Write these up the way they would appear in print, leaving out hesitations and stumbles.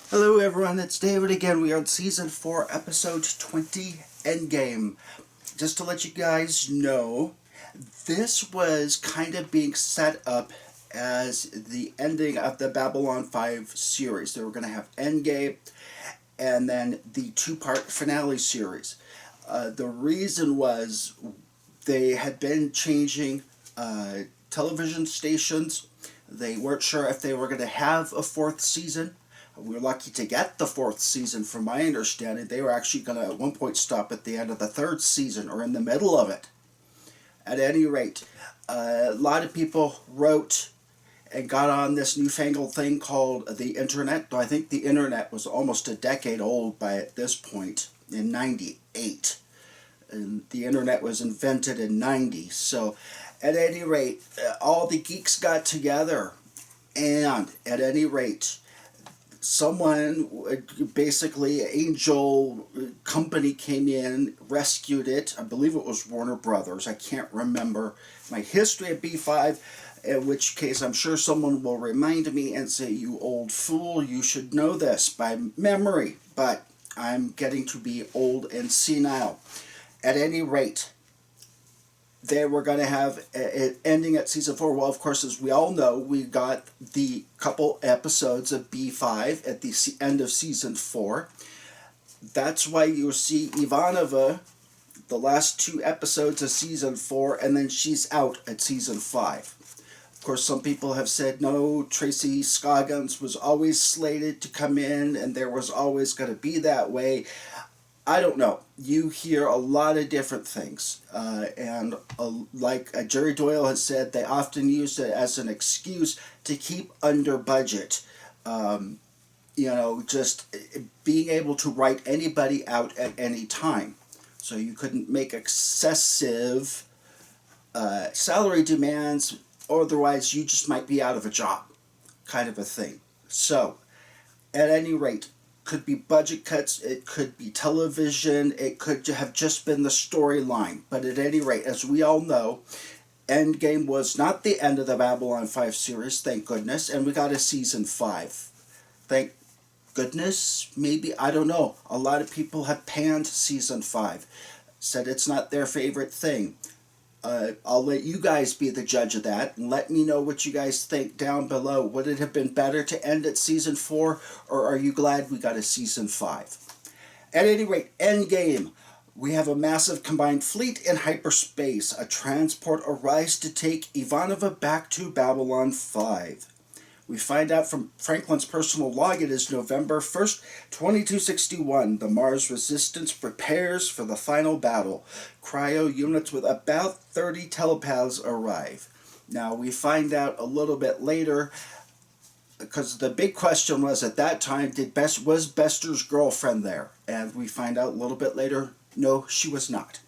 Hello everyone, it's David again. We are on Season 4, Episode 20, Endgame. Just to let you guys know, this was kind of being set up as the ending of the Babylon 5 series. They were going to have Endgame and then the two-part finale series. The reason was they had been changing television stations. They weren't sure if they were going to have a fourth season. We were lucky to get the fourth season. From my understanding, they were actually going to at one point stop at the end of the third season or in the middle of it. At any rate, a lot of people wrote and got on this newfangled thing called the internet. I think the internet was almost a decade old by at this point, in 98. And the internet was invented in 90. So at any rate, all the geeks got together, and at any rate, someone, basically Angel Company, came in, rescued it. I believe it was Warner Brothers. I can't remember my history of B5, in which case I'm sure someone will remind me and say, "You old fool, you should know this by memory," but I'm getting to be old and senile. At any rate, they were going to have it ending at season 4. Well, of course, as we all know, we got the couple episodes of B5 at the end of season 4. That's why you see Ivanova the last two episodes of season 4, and then she's out at season 5. Of course, some people have said no, Tracy Scoggins was always slated to come in, and there was always going to be that way. I don't know. You hear a lot of different things. Like Jerry Doyle has said, they often use it as an excuse to keep under budget. Just being able to write anybody out at any time. So you couldn't make excessive salary demands, otherwise you just might be out of a job, kind of a thing. So, at any rate, could be budget cuts, it could be television, it could have just been the storyline. But at any rate, as we all know, Endgame was not the end of the Babylon 5 series, thank goodness, and we got a season 5. Thank goodness, maybe, I don't know. A lot of people have panned season 5, said it's not their favorite thing. I'll let you guys be the judge of that, and let me know what you guys think down below. Would it have been better to end at season 4, or are you glad we got a season 5? At any rate, Endgame. We have a massive combined fleet in hyperspace. A transport arrives to take Ivanova back to Babylon 5. We find out from Franklin's personal log it is November 1st, 2261. The Mars Resistance prepares for the final battle. Cryo units with about 30 telepaths arrive. Now, we find out a little bit later, because the big question was at that time, was Bester's girlfriend there? And we find out a little bit later, no, she was not.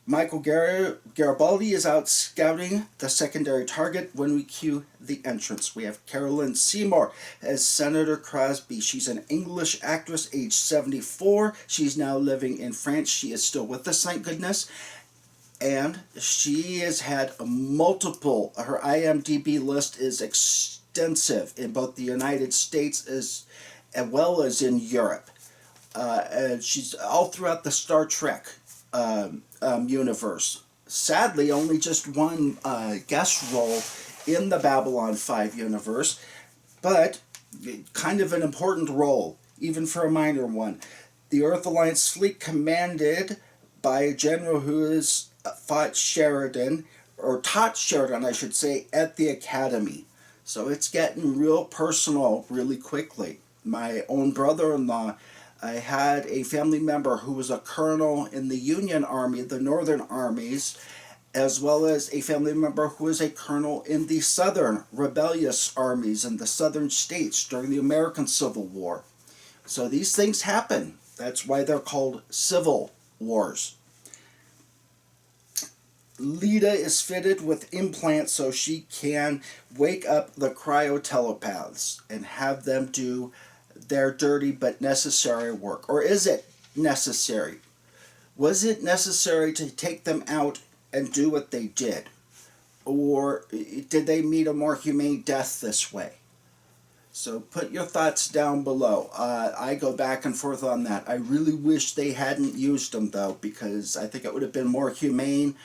Michael Garibaldi is out scouting the secondary target when we cue the entrance. We have Carolyn Seymour as Senator Crosby. She's an English actress, age 74. She's now living in France. She is still with us, thank goodness. And she has had multiple, her IMDb list is extensive in both the United States as well as in Europe. And she's all throughout the Star Trek universe. Sadly, only just one guest role in the Babylon 5 universe, but kind of an important role, even for a minor one. The Earth Alliance fleet commanded by a general who has taught Sheridan, I should say, at the Academy. So it's getting real personal really quickly. My own brother-in-law, I had a family member who was a colonel in the Union Army, the Northern Armies, as well as a family member who was a colonel in the Southern rebellious armies in the southern states during the American Civil War. So these things happen. That's why they're called civil wars. Lita is fitted with implants so she can wake up the cryotelepaths and have them do their dirty but necessary work. Or is it necessary? Was it necessary to take them out and do what they did? Or did they meet a more humane death this way? So put your thoughts down below. I go back and forth on that. I really wish they hadn't used them, though, because I think it would have been more humane.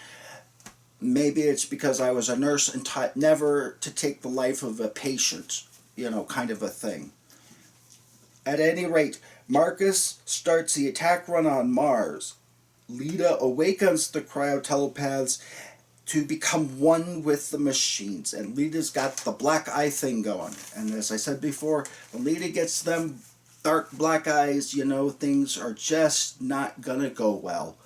Maybe it's because I was a nurse and taught never to take the life of a patient, kind of a thing. At any rate, Marcus starts the attack run on Mars. Lita awakens the cryotelepaths to become one with the machines. And Lita's got the black eye thing going. And as I said before, when Lita gets them dark black eyes, things are just not gonna go well.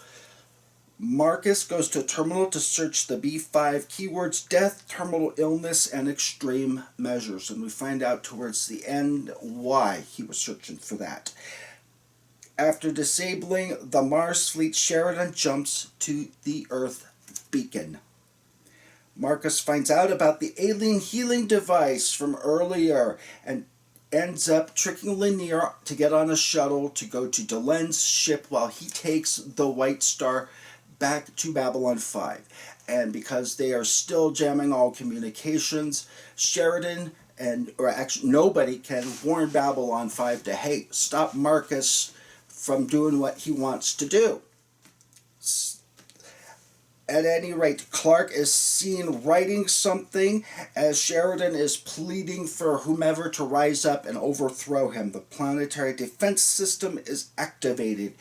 Marcus goes to a terminal to search the B5 keywords: death, terminal illness, and extreme measures. And we find out towards the end why he was searching for that. After disabling the Mars fleet, Sheridan jumps to the Earth beacon. Marcus finds out about the alien healing device from earlier and ends up tricking Linear to get on a shuttle to go to Delen's ship while he takes the White Star back to Babylon 5. And because they are still jamming all communications, Sheridan or actually nobody can warn Babylon 5 to, hey, stop Marcus from doing what he wants to do. At any rate, Clark is seen writing something as Sheridan is pleading for whomever to rise up and overthrow him. The planetary defense system is activated.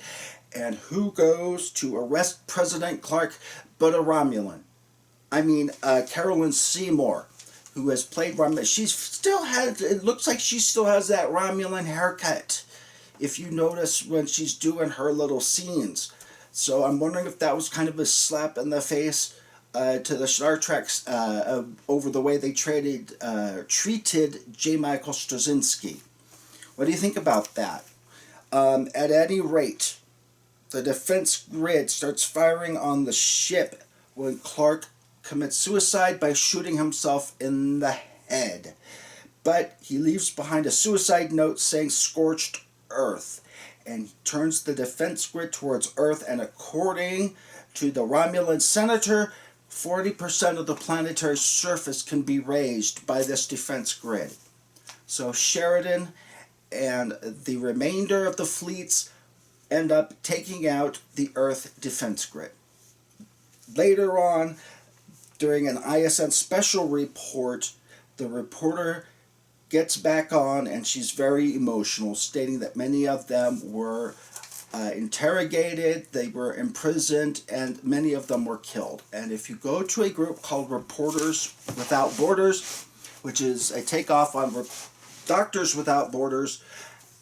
And who goes to arrest President Clark but a Romulan? Carolyn Seymour, who has played Romulan. It looks like she still has that Romulan haircut, if you notice when she's doing her little scenes. So I'm wondering if that was kind of a slap in the face to the Star Treks over the way they treated J. Michael Straczynski. What do you think about that? At any rate, the defense grid starts firing on the ship when Clark commits suicide by shooting himself in the head. But he leaves behind a suicide note saying "Scorched Earth," and he turns the defense grid towards Earth, and according to the Romulan senator, 40% of the planetary surface can be raised by this defense grid. So Sheridan and the remainder of the fleets end up taking out the Earth defense grid. Later on, during an ISN special report, the reporter gets back on and she's very emotional, stating that many of them were interrogated, they were imprisoned, and many of them were killed. And if you go to a group called Reporters Without Borders, which is a takeoff on Doctors Without Borders,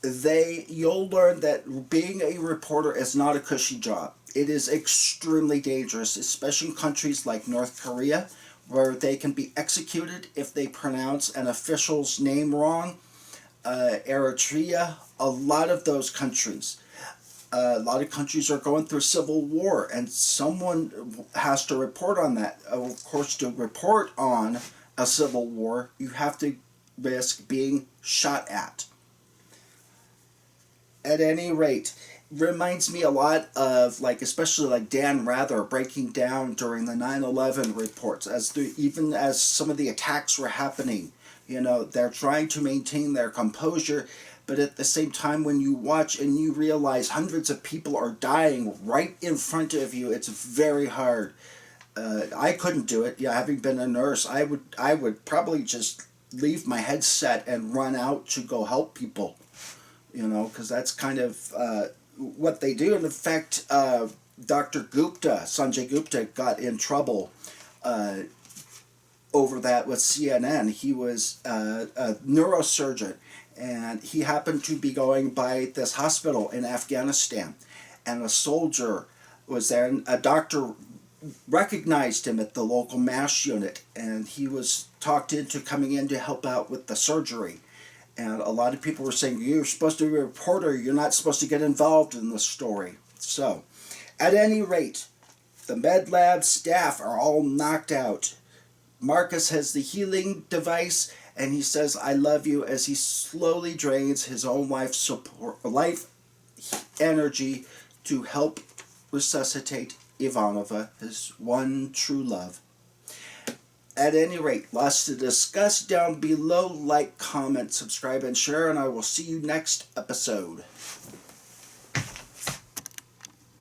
you'll learn that being a reporter is not a cushy job. It is extremely dangerous, especially in countries like North Korea, where they can be executed if they pronounce an official's name wrong. Eritrea, a lot of those countries. A lot of countries are going through civil war, and someone has to report on that. Of course, to report on a civil war, you have to risk being shot at. At any rate, reminds me a lot of, especially Dan Rather breaking down during the 9/11 reports, even as some of the attacks were happening. They're trying to maintain their composure, but at the same time, when you watch and you realize hundreds of people are dying right in front of you, it's very hard. I couldn't do it. Yeah, having been a nurse, I would probably just leave my headset and run out to go help people. Because that's kind of what they do. And in fact, Dr. Gupta, Sanjay Gupta, got in trouble over that with CNN. He was a neurosurgeon, and he happened to be going by this hospital in Afghanistan, and a soldier was there, and a doctor recognized him at the local MASH unit, and he was talked into coming in to help out with the surgery. And a lot of people were saying, you're supposed to be a reporter, you're not supposed to get involved in the story. So, at any rate, the med lab staff are all knocked out. Marcus has the healing device, and he says, I love you, as he slowly drains his own life energy to help resuscitate Ivanova, his one true love. At any rate, lots to discuss down below. Like, comment, subscribe, and share, and I will see you next episode.